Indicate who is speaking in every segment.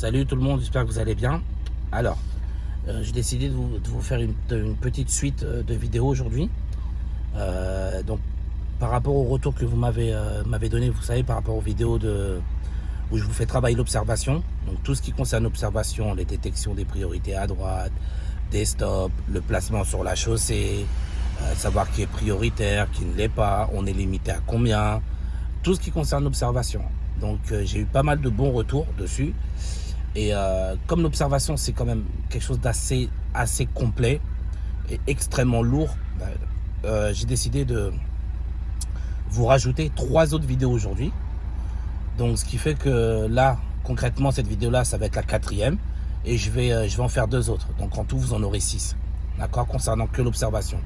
Speaker 1: Salut tout le monde, j'espère que vous allez bien. Alors, j'ai décidé de vous faire une petite suite de vidéos aujourd'hui. Donc, par rapport au retour que vous m'avez donné, vous savez, par rapport aux vidéos où je vous fais travailler l'observation. Donc, tout ce qui concerne l'observation, les détections des priorités à droite, des stops, le placement sur la chaussée, savoir qui est prioritaire, qui ne l'est pas, on est limité à combien, tout ce qui concerne l'observation. Donc, j'ai eu pas mal de bons retours dessus. Et comme l'observation, c'est quand même quelque chose d'assez complet et extrêmement lourd, j'ai décidé de vous rajouter 3 autres vidéos aujourd'hui. Donc, ce qui fait que là, concrètement, cette vidéo-là, ça va être la 4e. Et je vais en faire 2 autres. Donc, en tout, vous en aurez 6. D'accord, concernant que l'observation.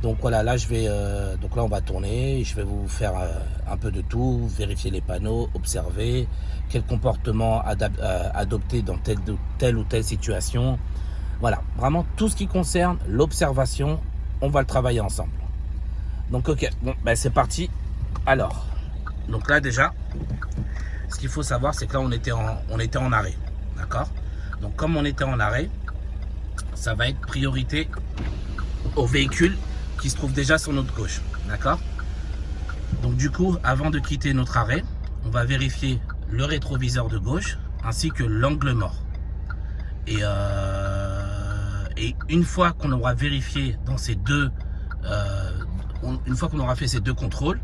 Speaker 1: Donc voilà, là donc là on va tourner, et je vais vous faire un peu de tout, vérifier les panneaux, observer quel comportement adopter dans telle ou telle situation. Voilà, vraiment tout ce qui concerne l'observation, on va le travailler ensemble. Donc ok, bon, ben c'est parti. Alors, donc là déjà, ce qu'il faut savoir, c'est que là on était en arrêt, d'accord. Donc comme on était en arrêt, ça va être priorité aux véhicules qui se trouve déjà sur notre gauche, d'accord. Donc du coup, avant de quitter notre arrêt, on va vérifier le rétroviseur de gauche ainsi que l'angle mort. Et une fois qu'on aura vérifié dans ces une fois qu'on aura fait ces 2 contrôles,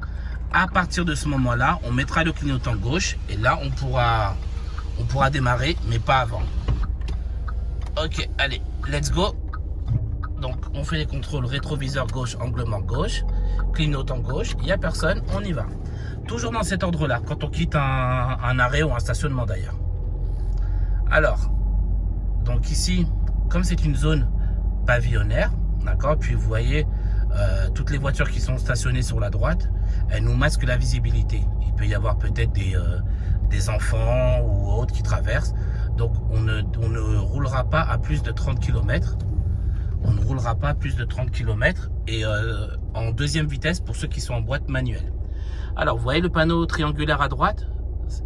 Speaker 1: à partir de ce moment-là, on mettra le clignotant gauche et là on pourra démarrer, mais pas avant. Ok, allez, let's go. Donc, on fait les contrôles rétroviseur gauche, angle mort gauche, clignotant gauche, il n'y a personne, on y va. Toujours dans cet ordre-là, quand on quitte un arrêt ou un stationnement d'ailleurs. Alors, donc ici, comme c'est une zone pavillonnaire, d'accord, puis vous voyez toutes les voitures qui sont stationnées sur la droite, elles nous masquent la visibilité. Il peut y avoir peut-être des enfants ou autres qui traversent. Donc, on ne roulera pas à plus de 30 km. On ne roulera pas plus de 30 km et en 2e vitesse pour ceux qui sont en boîte manuelle. Alors, vous voyez le panneau triangulaire à droite,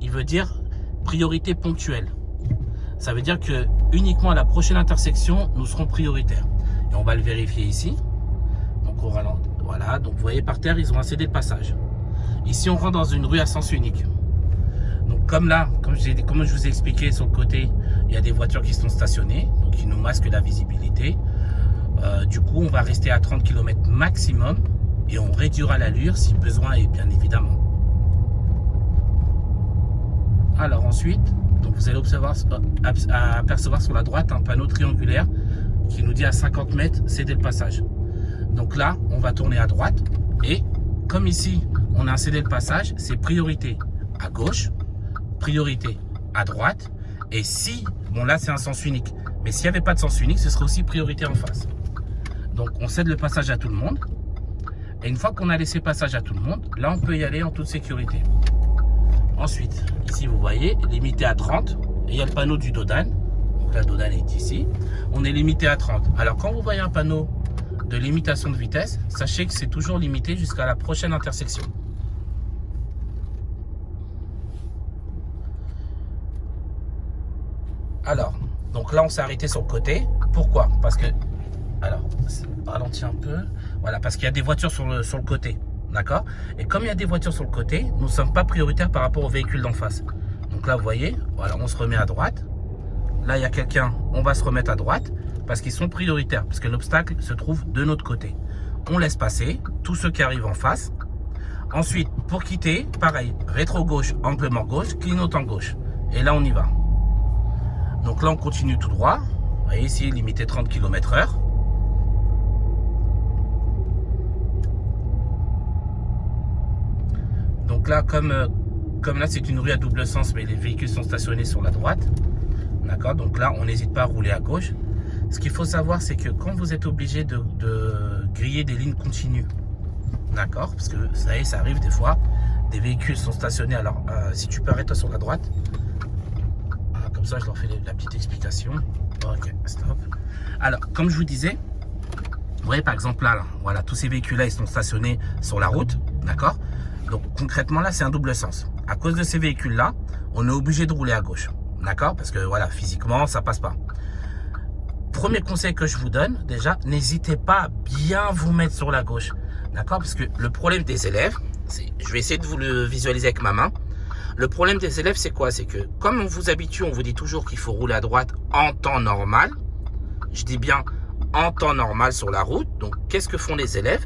Speaker 1: il veut dire priorité ponctuelle. Ça veut dire que uniquement à la prochaine intersection, nous serons prioritaires. Et on va le vérifier ici. Donc, on ralentit. Voilà, donc vous voyez par terre, ils ont cédé le passage. Ici, on rentre dans une rue à sens unique. Donc, comme là, comme je vous ai expliqué sur le côté, il y a des voitures qui sont stationnées, donc qui nous masquent la visibilité. Du coup, on va rester à 30 km maximum et on réduira l'allure si besoin est, bien évidemment. Alors ensuite, donc vous allez apercevoir sur la droite un panneau triangulaire qui nous dit à 50 mètres, céder le passage. Donc là, on va tourner à droite et comme ici, on a cédé le passage, c'est priorité à gauche, priorité à droite et si, bon là c'est un sens unique, mais s'il n'y avait pas de sens unique, ce serait aussi priorité en face. Donc, on cède le passage à tout le monde. Et une fois qu'on a laissé passage à tout le monde, là, on peut y aller en toute sécurité. Ensuite, ici, vous voyez, limité à 30. Et il y a le panneau du Dodan. Donc, la Dodan est ici. On est limité à 30. Alors, quand vous voyez un panneau de limitation de vitesse, sachez que c'est toujours limité jusqu'à la prochaine intersection. Alors, donc là, on s'est arrêté sur le côté. Pourquoi? Parce que alors, ralentis un peu. Voilà, parce qu'il y a des voitures sur le côté. D'accord? Et comme il y a des voitures sur le côté, nous ne sommes pas prioritaires par rapport aux véhicules d'en face. Donc là, vous voyez, voilà, on se remet à droite. Là, il y a quelqu'un, on va se remettre à droite parce qu'ils sont prioritaires, parce que l'obstacle se trouve de notre côté. On laisse passer tous ceux qui arrivent en face. Ensuite, pour quitter, pareil, rétro gauche, angle mort gauche, clignotant gauche. Et là, on y va. Donc là, on continue tout droit. Vous voyez ici, limité 30 km/h. Donc là, comme là, c'est une rue à double sens, mais les véhicules sont stationnés sur la droite. D'accord? Donc là, on n'hésite pas à rouler à gauche. Ce qu'il faut savoir, c'est que quand vous êtes obligé de griller des lignes continues, d'accord? Parce que vous savez, ça arrive des fois, des véhicules sont stationnés. Alors, si tu peux arrêter sur la droite. Comme ça, je leur fais la petite explication. Ok, stop. Alors, comme je vous disais, vous voyez par exemple là, voilà, tous ces véhicules-là, ils sont stationnés sur la route, d'accord? Donc concrètement là, c'est un double sens. À cause de ces véhicules-là, on est obligé de rouler à gauche, D'accord? Parce que voilà, physiquement, ça passe pas. Premier conseil que je vous donne, déjà, n'hésitez pas à bien vous mettre sur la gauche. D'accord? Parce que le problème des élèves, je vais essayer de vous le visualiser avec ma main. Le problème des élèves, c'est quoi? C'est que comme on vous habitue, on vous dit toujours qu'il faut rouler à droite en temps normal. Je dis bien en temps normal sur la route. Donc, qu'est-ce que font les élèves?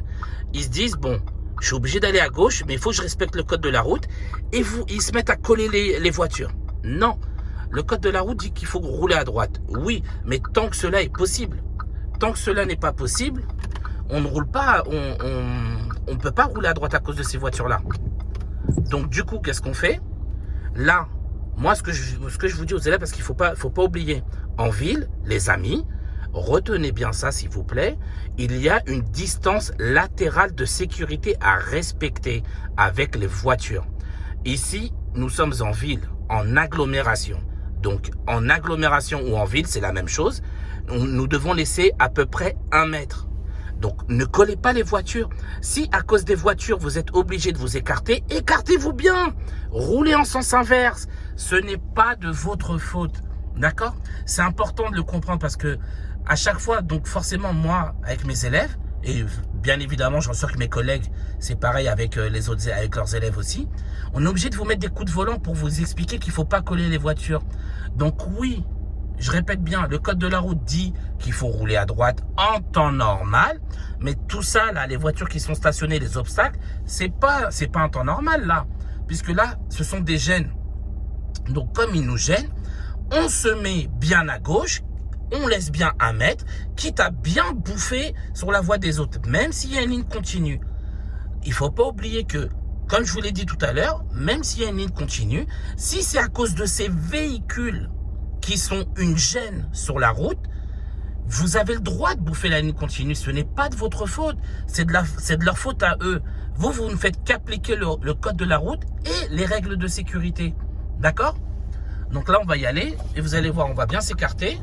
Speaker 1: Ils se disent, bon, je suis obligé d'aller à gauche, mais il faut que je respecte le code de la route. Et ils se mettent à coller les voitures. Non. Le code de la route dit qu'il faut rouler à droite. Oui, mais tant que cela est possible. Tant que cela n'est pas possible, on ne roule pas, on ne peut pas rouler à droite à cause de ces voitures-là. Donc, du coup, qu'est-ce qu'on fait? Là, moi, ce que je vous dis aux élèves, parce qu'il faut pas oublier, en ville, les amis, retenez bien ça, s'il vous plaît, il y a une distance latérale de sécurité à respecter avec les voitures. Ici, nous sommes en ville, en agglomération. Donc, en agglomération ou en ville, c'est la même chose. Nous devons laisser à peu près 1 mètre. Donc, ne collez pas les voitures. Si, à cause des voitures, vous êtes obligé de vous écarter, écartez-vous bien. Roulez en sens inverse. Ce n'est pas de votre faute. D'accord? C'est important de le comprendre parce que à chaque fois, donc forcément, moi, avec mes élèves, et bien évidemment, j'en suis sûr que mes collègues, c'est pareil avec avec leurs élèves aussi, on est obligé de vous mettre des coups de volant pour vous expliquer qu'il ne faut pas coller les voitures. Donc oui, je répète bien, le code de la route dit qu'il faut rouler à droite en temps normal, mais tout ça, là, les voitures qui sont stationnées, les obstacles, c'est pas un temps normal, là, puisque là, ce sont des gênes. Donc, comme ils nous gênent, on se met bien à gauche, on laisse bien 1 mètre, quitte à bien bouffer sur la voie des autres, même s'il y a une ligne continue. Il ne faut pas oublier que, comme je vous l'ai dit tout à l'heure, même s'il y a une ligne continue, si c'est à cause de ces véhicules qui sont une gêne sur la route, vous avez le droit de bouffer la ligne continue. Ce n'est pas de votre faute, c'est de leur faute à eux. Vous ne faites qu'appliquer le code de la route et les règles de sécurité. D'accord? Donc là, on va y aller et vous allez voir, on va bien s'écarter.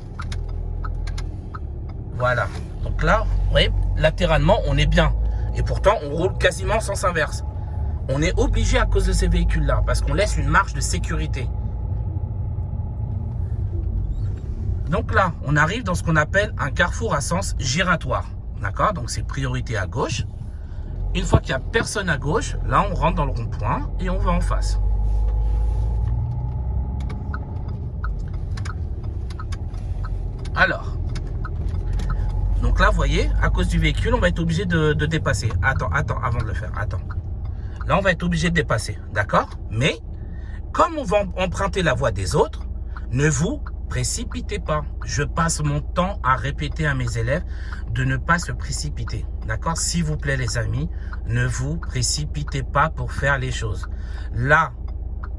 Speaker 1: Voilà. Donc là, vous voyez, latéralement, on est bien. Et pourtant, on roule quasiment en sens inverse. On est obligé à cause de ces véhicules-là parce qu'on laisse une marge de sécurité. Donc là, on arrive dans ce qu'on appelle un carrefour à sens giratoire. D'accord? Donc c'est priorité à gauche. Une fois qu'il n'y a personne à gauche, là, on rentre dans le rond-point et on va en face. Alors, donc là, vous voyez, à cause du véhicule, on va être obligé de dépasser. Attends, avant de le faire, attends. Là, on va être obligé de dépasser, d'accord? Mais, comme on va emprunter la voie des autres, ne vous précipitez pas. Je passe mon temps à répéter à mes élèves de ne pas se précipiter, d'accord? S'il vous plaît, les amis, ne vous précipitez pas pour faire les choses. Là,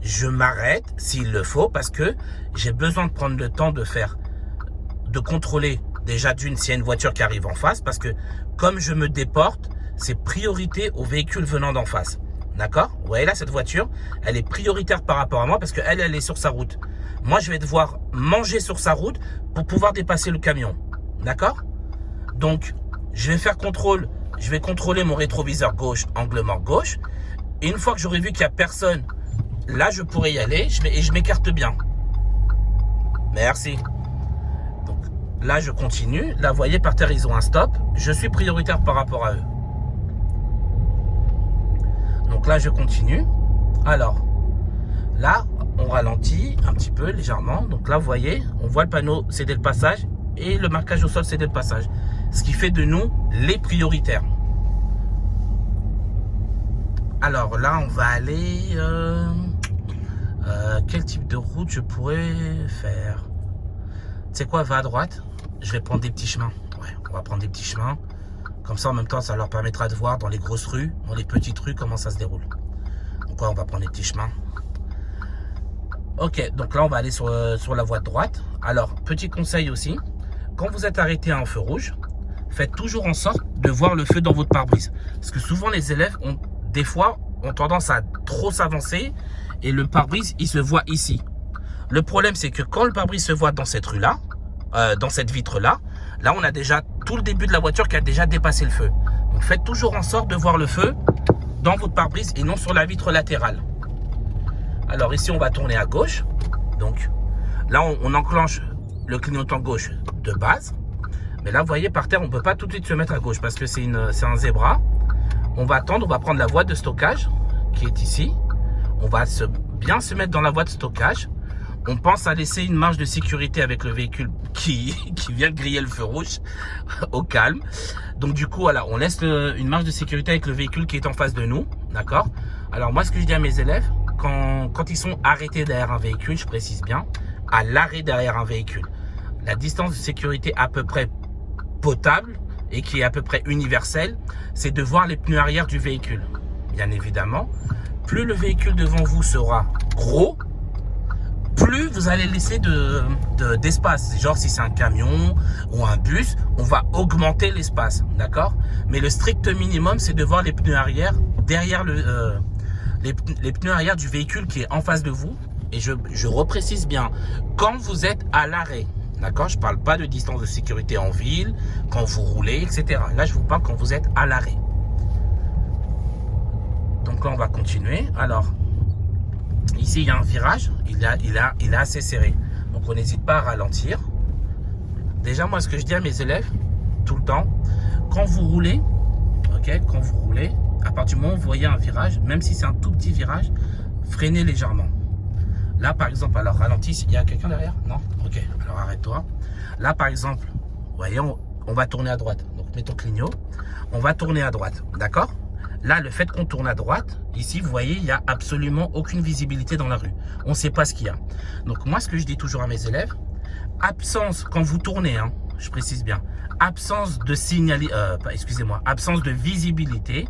Speaker 1: je m'arrête s'il le faut parce que j'ai besoin de prendre le temps de contrôler déjà d'une s'il y a une voiture qui arrive en face parce que comme je me déporte, c'est priorité aux véhicules venant d'en face. D'accord? Vous voyez là, cette voiture, elle est prioritaire par rapport à moi parce qu'elle est sur sa route. Moi, je vais devoir manger sur sa route pour pouvoir dépasser le camion. D'accord? Donc, je vais faire contrôle. Je vais contrôler mon rétroviseur gauche, angle mort gauche. Et une fois que j'aurai vu qu'il n'y a personne, là, je pourrai y aller et je m'écarte bien. Merci. Donc, là, je continue. Là, vous voyez, par terre, ils ont un stop. Je suis prioritaire par rapport à eux. Donc là, je continue. Alors, là, on ralentit un petit peu, légèrement. Donc là, vous voyez, on voit le panneau céder le passage et le marquage au sol céder le passage. Ce qui fait de nous les prioritaires. Alors là, on va aller... quel type de route je pourrais faire? Tu sais quoi, va à droite. Je vais prendre des petits chemins. Ouais, on va prendre des petits chemins. Comme ça, en même temps, ça leur permettra de voir dans les grosses rues, dans les petites rues, comment ça se déroule. Donc ouais, on va prendre des petits chemins. Ok, donc là, on va aller sur la voie de droite. Alors, petit conseil aussi, quand vous êtes arrêté à un feu rouge, faites toujours en sorte de voir le feu dans votre pare-brise. Parce que souvent, les élèves, des fois, ont tendance à trop s'avancer et le pare-brise, il se voit ici. Le problème, c'est que quand le pare-brise se voit dans cette rue-là, dans cette vitre-là, là, on a déjà tout le début de la voiture qui a déjà dépassé le feu. Donc, faites toujours en sorte de voir le feu dans votre pare-brise et non sur la vitre latérale. Alors ici, on va tourner à gauche. Donc, Là, on enclenche le clignotant gauche de base. Mais là, vous voyez, par terre, on ne peut pas tout de suite se mettre à gauche parce que c'est un zébra. On va attendre, on va prendre la voie de stockage qui est ici. On va bien se mettre dans la voie de stockage. On pense à laisser une marge de sécurité avec le véhicule qui vient de griller le feu rouge au calme. Donc du coup, voilà, on laisse une marge de sécurité avec le véhicule qui est en face de nous. D'accord? Alors moi, ce que je dis à mes élèves, quand ils sont arrêtés derrière un véhicule, je précise bien, à l'arrêt derrière un véhicule, la distance de sécurité à peu près potable et qui est à peu près universelle, c'est de voir les pneus arrière du véhicule. Bien évidemment, plus le véhicule devant vous sera gros, plus vous allez laisser d'espace. Genre si c'est un camion ou un bus, on va augmenter l'espace, d'accord? Mais le strict minimum, c'est de voir les pneus arrière derrière les pneus arrière du véhicule qui est en face de vous. Et je reprécise bien, quand vous êtes à l'arrêt, d'accord? Je ne parle pas de distance de sécurité en ville, quand vous roulez, etc. Là, je vous parle quand vous êtes à l'arrêt. Donc là, on va continuer. Alors, ici, il y a un virage. Il est assez serré. Donc, on n'hésite pas à ralentir. Déjà, moi, ce que je dis à mes élèves, tout le temps, quand vous roulez, ok, quand vous roulez, à partir du moment où vous voyez un virage, même si c'est un tout petit virage, freinez légèrement. Là, par exemple, alors ralentis, il y a quelqu'un derrière? Non? Ok, alors arrête-toi. Là, par exemple, vous voyez, on va tourner à droite. Donc, mets ton clignot. On va tourner à droite, d'accord? Là, le fait qu'on tourne à droite, ici, vous voyez, il n'y a absolument aucune visibilité dans la rue. On ne sait pas ce qu'il y a. Donc, moi, ce que je dis toujours à mes élèves, absence, quand vous tournez, hein, je précise bien, absence de absence de visibilité,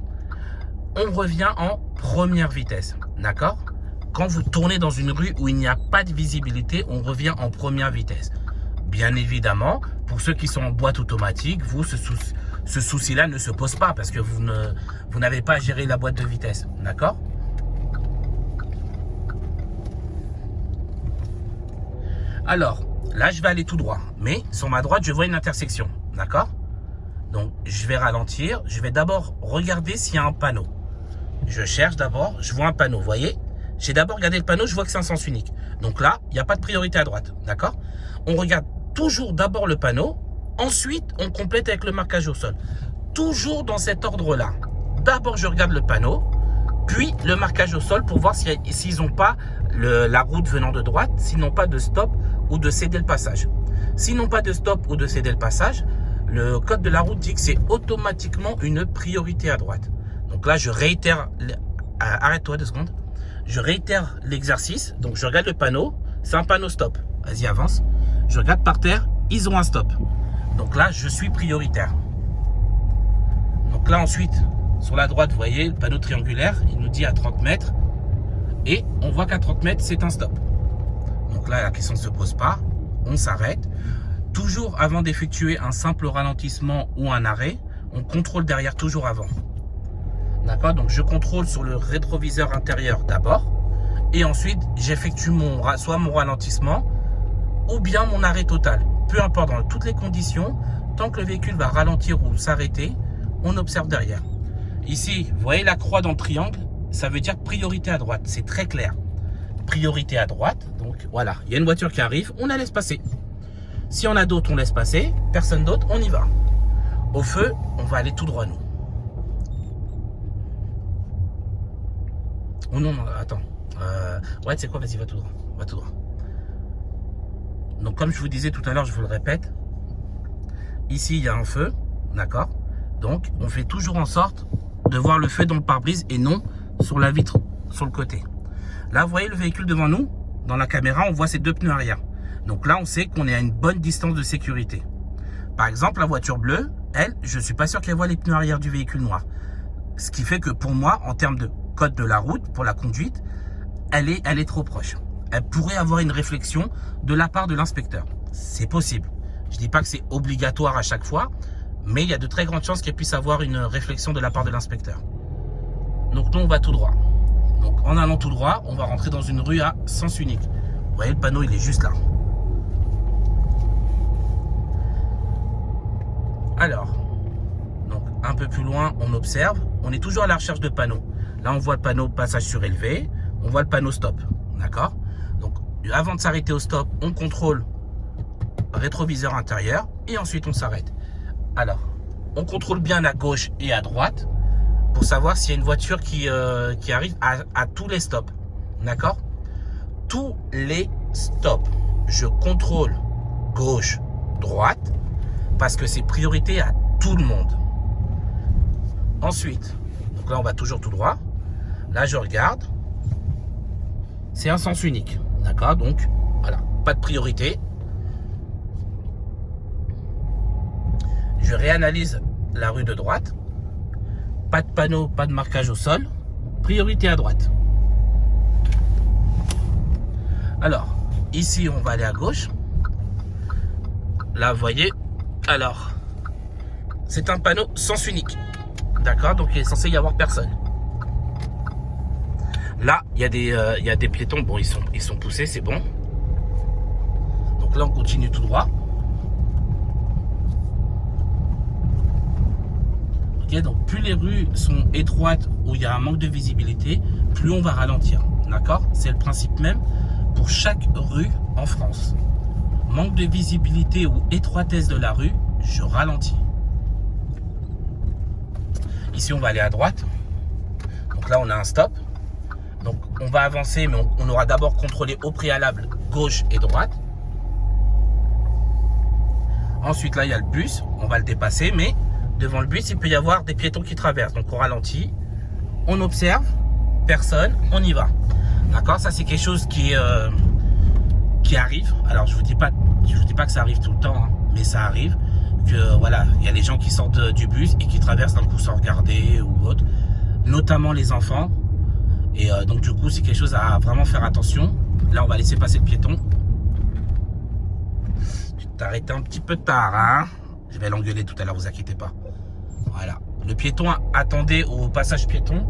Speaker 1: on revient en première vitesse, d'accord? Quand vous tournez dans une rue où il n'y a pas de visibilité, on revient en première vitesse. Bien évidemment, pour ceux qui sont en boîte automatique, vous, ce souci-là ne se pose pas parce que vous n'avez pas à gérer la boîte de vitesse, d'accord? Alors, là, je vais aller tout droit, mais sur ma droite, je vois une intersection, d'accord? Donc, je vais ralentir. Je vais d'abord regarder s'il y a un panneau. Je cherche d'abord, je vois un panneau, vous voyez? J'ai d'abord regardé le panneau, je vois que c'est un sens unique. Donc là, il n'y a pas de priorité à droite, d'accord? On regarde toujours d'abord le panneau, ensuite on complète avec le marquage au sol. Toujours dans cet ordre-là. D'abord, je regarde le panneau, puis le marquage au sol pour voir s'ils n'ont pas la route venant de droite, s'ils n'ont pas de stop ou de céder le passage. S'ils n'ont pas de stop ou de céder le passage, le code de la route dit que c'est automatiquement une priorité à droite. Donc là, je réitère, arrête-toi 2 secondes. Je réitère l'exercice. Donc, je regarde le panneau. C'est un panneau stop. Vas-y, avance. Je regarde par terre. Ils ont un stop. Donc là, je suis prioritaire. Donc là, ensuite, sur la droite, vous voyez, le panneau triangulaire. Il nous dit à 30 mètres. Et on voit qu'à 30 mètres, c'est un stop. Donc là, la question ne se pose pas. On s'arrête. Toujours avant d'effectuer un simple ralentissement ou un arrêt, on contrôle derrière toujours avant. D'accord, donc je contrôle sur le rétroviseur intérieur d'abord et ensuite j'effectue soit mon ralentissement ou bien mon arrêt total. Peu importe, dans toutes les conditions, tant que le véhicule va ralentir ou s'arrêter, on observe derrière. Ici, vous voyez la croix dans le triangle, ça veut dire priorité à droite, c'est très clair. Priorité à droite, donc voilà, il y a une voiture qui arrive, on la laisse passer. Si on a d'autres, on laisse passer, personne d'autre, on y va. Au feu, on va aller tout droit nous. Oh non, attends. Ouais, tu sais quoi, vas-y, va tout droit. Va tout droit. Donc, comme je vous disais tout à l'heure, je vous le répète. Ici, il y a un feu. D'accord? Donc, on fait toujours en sorte de voir le feu dans le pare-brise et non sur la vitre, sur le côté. Là, vous voyez le véhicule devant nous. Dans la caméra, on voit ces 2 pneus arrière. Donc là, on sait qu'on est à une bonne distance de sécurité. Par exemple, la voiture bleue, elle, je ne suis pas sûr qu'elle voit les pneus arrière du véhicule noir. Ce qui fait que pour moi, en termes de code de la route, pour la conduite, elle est trop proche. Elle pourrait avoir une réflexion de la part de l'inspecteur. C'est possible. Je ne dis pas que c'est obligatoire à chaque fois, mais il y a de très grandes chances qu'elle puisse avoir une réflexion de la part de l'inspecteur. Donc nous, on va tout droit. Donc en allant tout droit, on va rentrer dans une rue à sens unique. Vous voyez, le panneau, il est juste là. Alors, donc un peu plus loin, on observe. On est toujours à la recherche de panneaux. Là, on voit le panneau passage surélevé. On voit le panneau stop. D'accord? Donc, avant de s'arrêter au stop, on contrôle rétroviseur intérieur et ensuite on s'arrête. Alors, on contrôle bien à gauche et à droite pour savoir s'il y a une voiture qui arrive à tous les stops. D'accord? Tous les stops. Je contrôle gauche, droite parce que c'est priorité à tout le monde. Ensuite, donc là on va toujours tout droit. Là je regarde. C'est un sens unique. D'accord? Donc voilà, pas de priorité. Je réanalyse la rue de droite. Pas de panneau, pas de marquage au sol. Priorité à droite. Alors, ici, on va aller à gauche. Là, vous voyez. Alors, c'est un panneau sens unique. D'accord? Donc, il est censé y avoir personne. Là, il y a des piétons. Bon, ils sont poussés, c'est bon. Donc là, on continue tout droit. Ok, donc plus les rues sont étroites où il y a un manque de visibilité, plus on va ralentir. D'accord? C'est le principe même pour chaque rue en France. Manque de visibilité ou étroitesse de la rue, je ralentis. Ici, on va aller à droite. Donc là, on a un stop. Donc, on va avancer, mais on aura d'abord contrôlé au préalable gauche et droite. Ensuite, là, il y a le bus. On va le dépasser, mais devant le bus, il peut y avoir des piétons qui traversent. Donc, on ralentit, on observe, personne, on y va. D'accord? Ça, c'est quelque chose qui arrive. Alors, je vous dis pas que ça arrive tout le temps, hein, mais ça arrive. Que voilà, il y a les gens qui sortent du bus et qui traversent d'un coup sans regarder ou autre, notamment les enfants. Et donc du coup, c'est quelque chose à vraiment faire attention. Là, on va laisser passer le piéton. Tu t'es arrêté un petit peu tard, hein? Je vais l'engueuler tout à l'heure, vous inquiétez pas. Voilà. Le piéton attendait au passage piéton.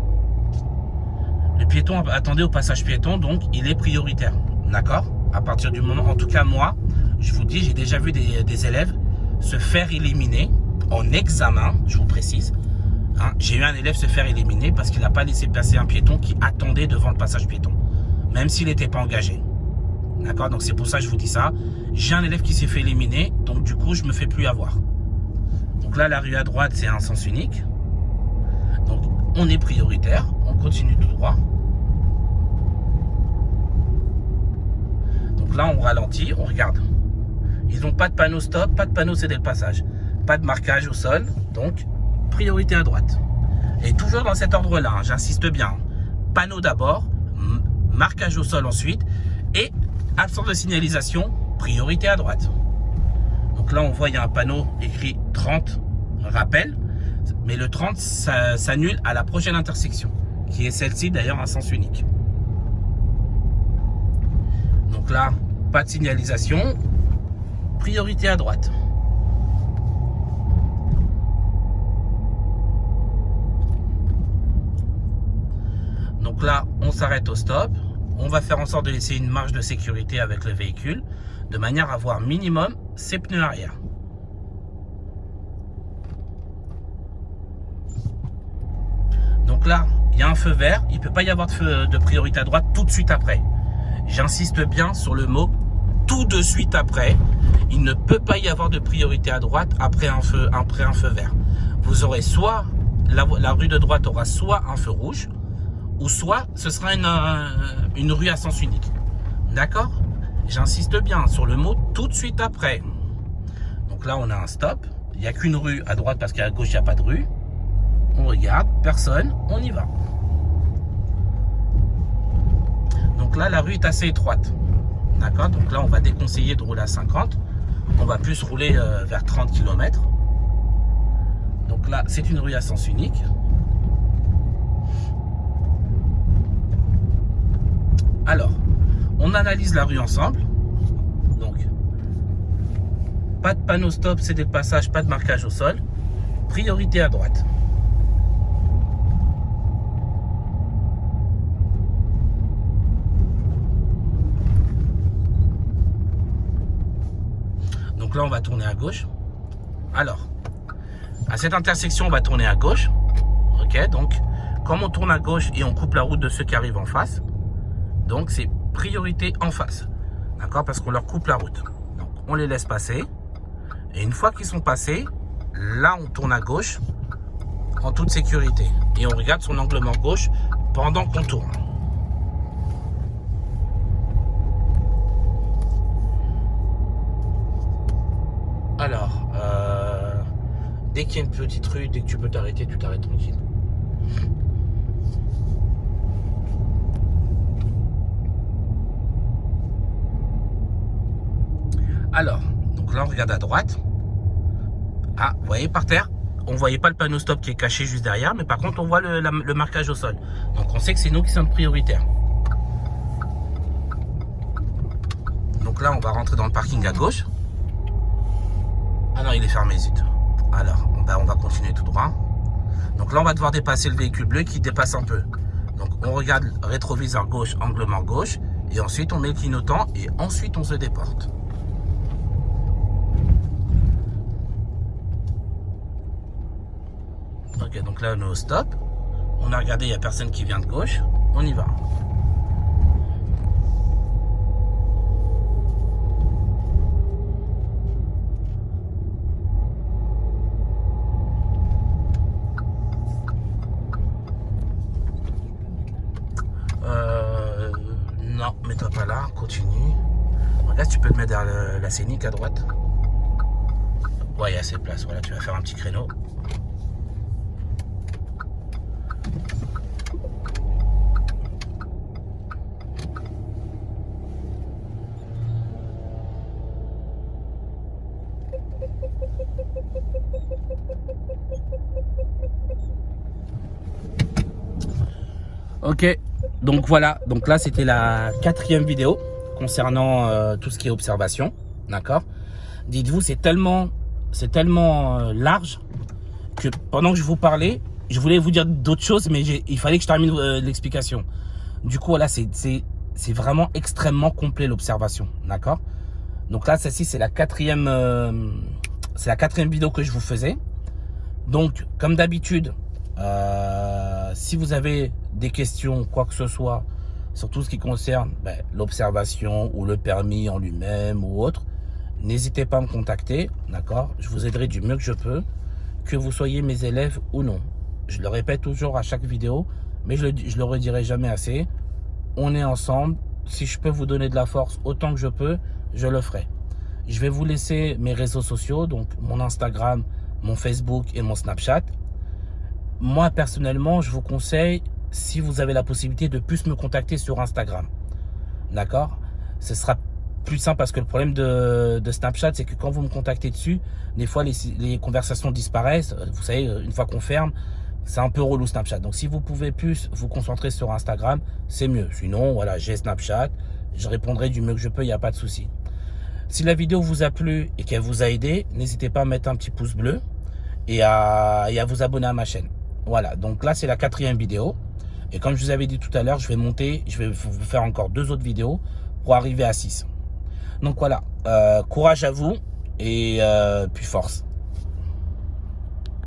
Speaker 1: Le piéton attendait au passage piéton, donc il est prioritaire. D'accord? À partir du moment, en tout cas moi, je vous dis, j'ai déjà vu des élèves se faire éliminer en examen, je vous précise. Hein, j'ai eu un élève se faire éliminer parce qu'il n'a pas laissé passer un piéton qui attendait devant le passage piéton, même s'il n'était pas engagé. D'accord? Donc c'est pour ça que je vous dis ça. J'ai un élève qui s'est fait éliminer, donc du coup je me fais plus avoir. Donc là, la rue à droite, c'est un sens unique. Donc on est prioritaire, on continue tout droit. Donc là, on ralentit, on regarde. Ils n'ont pas de panneau stop, pas de panneau céder le passage, pas de marquage au sol, donc priorité à droite. Et toujours dans cet ordre-là, hein, j'insiste bien. Panneau d'abord, marquage au sol ensuite, et absence de signalisation, priorité à droite. Donc là, on voit, il y a un panneau écrit 30, rappel, mais le 30, ça s'annule à la prochaine intersection, qui est celle-ci d'ailleurs à sens unique. Donc là, pas de signalisation, priorité à droite. Donc là, on s'arrête au stop. On va faire en sorte de laisser une marge de sécurité avec le véhicule, de manière à voir minimum ses pneus arrière. Donc là, il y a un feu vert. Il ne peut pas y avoir de priorité à droite tout de suite après. J'insiste bien sur le mot tout de suite après. Il ne peut pas y avoir de priorité à droite après un feu vert. Vous aurez soit, la rue de droite aura soit un feu rouge, ou soit ce sera une rue à sens unique. D'accord? J'insiste bien sur le mot tout de suite après. Donc là, on a un stop. Il n'y a qu'une rue à droite parce qu'à gauche, il n'y a pas de rue. On regarde, personne, on y va. Donc là, la rue est assez étroite. D'accord? Donc là, on va déconseiller de rouler à 50. On va plus rouler vers 30 km. Donc là, c'est une rue à sens unique. Alors, on analyse la rue ensemble. Donc, pas de panneau stop, céder le passage, pas de marquage au sol. Priorité à droite. Donc là, on va tourner à gauche. Alors, à cette intersection, on va tourner à gauche. Ok, donc, comme on tourne à gauche et on coupe la route de ceux qui arrivent en face, donc c'est priorité en face. D'accord? Parce qu'on leur coupe la route. Donc, on les laisse passer. Et une fois qu'ils sont passés, là, on tourne à gauche en toute sécurité. Et on regarde son angle mort gauche pendant qu'on tourne. Alors, dès qu'il y a une petite rue, dès que tu peux t'arrêter, tu t'arrêtes tranquille. Alors, donc là on regarde à droite. Ah, vous voyez par terre, on ne voyait pas le panneau stop qui est caché juste derrière, mais par contre on voit le marquage au sol. Donc on sait que c'est nous qui sommes prioritaires. Donc là on va rentrer dans le parking à gauche. Ah non, il est fermé, zut. Alors, on va continuer tout droit. Donc là on va devoir dépasser le véhicule bleu qui dépasse un peu. Donc on regarde rétroviseur gauche, angle mort gauche, et ensuite on met le clignotant et ensuite on se déporte. Ok, donc là on est au stop. On a regardé, il n'y a personne qui vient de gauche. On y va. Non, mets-toi pas là, continue. Regarde, tu peux te mettre derrière la scénique à droite. Ouais, il y a assez de place. Voilà, tu vas faire un petit créneau. Ok, donc voilà, donc là c'était la 4e vidéo concernant tout ce qui est observation, d'accord. Dites-vous, c'est tellement large que pendant que je vous parlais, je voulais vous dire d'autres choses, mais il fallait que je termine l'explication. Du coup, voilà, c'est vraiment extrêmement complet l'observation, d'accord. Donc là, celle-ci c'est la 4e vidéo que je vous faisais. Donc, comme d'habitude, si vous avez des questions, quoi que ce soit, sur tout ce qui concerne l'observation ou le permis en lui-même ou autre, n'hésitez pas à me contacter, d'accord? Je vous aiderai du mieux que je peux, que vous soyez mes élèves ou non. Je le répète toujours à chaque vidéo, mais je le redirai jamais assez. On est ensemble. Si je peux vous donner de la force autant que je peux, je le ferai. Je vais vous laisser mes réseaux sociaux, donc mon Instagram, mon Facebook et mon Snapchat. Moi, personnellement, je vous conseille, si vous avez la possibilité, de plus me contacter sur Instagram. D'accord? Ce sera plus simple parce que le problème de Snapchat, c'est que quand vous me contactez dessus, des fois, les conversations disparaissent. Vous savez, une fois qu'on ferme, c'est un peu relou Snapchat. Donc, si vous pouvez plus vous concentrer sur Instagram, c'est mieux. Sinon, voilà, j'ai Snapchat. Je répondrai du mieux que je peux, il n'y a pas de souci. Si la vidéo vous a plu et qu'elle vous a aidé, n'hésitez pas à mettre un petit pouce bleu et à vous abonner à ma chaîne. Voilà, donc là, c'est la 4e vidéo. Et comme je vous avais dit tout à l'heure, je vais vous faire encore 2 autres vidéos pour arriver à 6. Donc voilà, courage à vous et puis force.